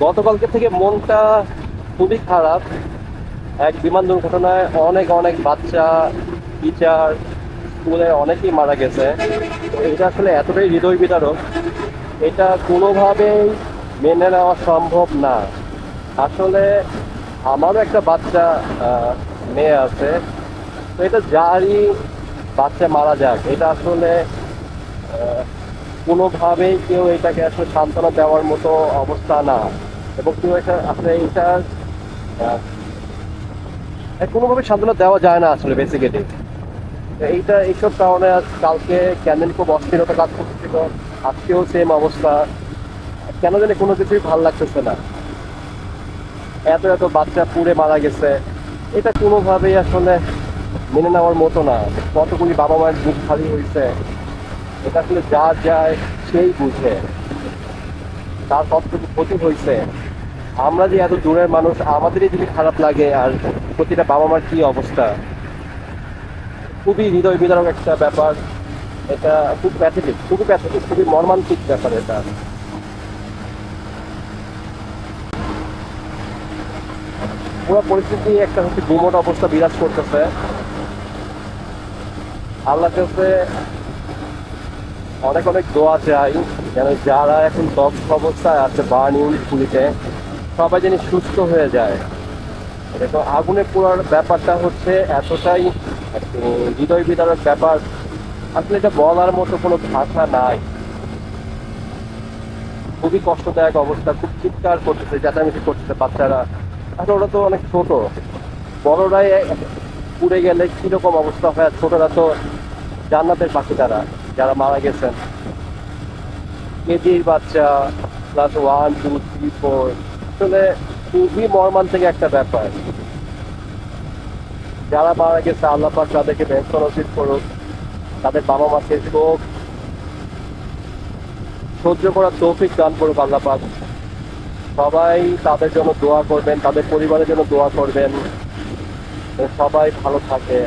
গতকালকে থেকে মনটা খুবই খারাপ। এক বিমান দুর্ঘটনায় অনেক অনেক বাচ্চা, টিচার, স্কুলের অনেকেই মারা গেছে। তো এটা আসলে এতটাই হৃদয় বিদারক, এটা কোনোভাবেই মেনে নেওয়া সম্ভব না। আসলে আমারও একটা বাচ্চা মেয়ে আছে। তো এটা যারই বাচ্চা মারা যাক, এটা আসলে আহ, কোনোভাবেই কেউ এটাকে আসলে সান্ত্বনা দেওয়ার মতো অবস্থা না। এবং কেউ এটা আসলে এটা কোনোভাবে সান্ত্বনা দেওয়া যায় না আসলে বেসিক্যালি। এইটা এইসব কারণে কালকে কেন খুব অস্থিরতা কাজ করছিল, আজকেও সেম অবস্থা। কেন জানি কোনো কিছুই ভালো লাগতেছে না। এত এত বাচ্চা পুড়ে মারা গেছে, এটা কোনোভাবেই আসলে মেনে নেওয়ার মতো না। কতগুলি বাবা মায়ের বুক খালি হয়েছে, এটা আসলে যা যায় সেই বুঝে তার কতটুকু ক্ষতি হয়েছে। আমরা যে এত দূরের মানুষ, আমাদেরই যদি খারাপ লাগে, আর প্রতিটা বাবা মার কি অবস্থা। খুবই হৃদয় বিদারক একটা ব্যাপার। এটা খুব প্যাথেটিক, খুবই প্যাথেটিক, খুবই মর্মান্তিক ব্যাপার এটা। পুরো পরিস্থিতি একটা হচ্ছে গুমট অবস্থা বিরাজ করতেছে। আল্লাহর কাছে অনেক অনেক দোয়া চাই যেন যারা এখন দগ্ধ অবস্থায় আছে বার্ন ইউনিটগুলিতে, সবাই যেন সুস্থ হয়ে যায়। দেখো, আগুনে পোড়ার ব্যাপারটা হচ্ছে এতটাই হৃদয় বিদারক ব্যাপার, আসলে এটা বলার মতো কোনো ভাষা নাই। খুবই কষ্টদায়ক অবস্থা, খুব চিৎকার করতেছে, চেঁচামেচি করতেছে বাচ্চারা। আসলে ওরা তো অনেক ছোট, বড়রাই পুড়ে গেলে কিরকম অবস্থা হয়। আর ছোটরা তো জান্নাতের পাখি, তারা যারা মারা গেছেন। কেজির বাচ্চা, ক্লাস 1, 2, 3, 4, আসলে খুবই মর্মান্তিক একটা ব্যাপার। যারা মারা গেছে আল্লাহ পাক তাদেরকে ব্যস্ত নসিব করুক, তাদের বাবা মাকে শোক সহ্য করার তৌফিক দান করুক আল্লাহ পাক। সবাই তাদের জন্য দোয়া করবেন, তাদের পরিবারের জন্য দোয়া করবেন, সবাই ভালো থাকে।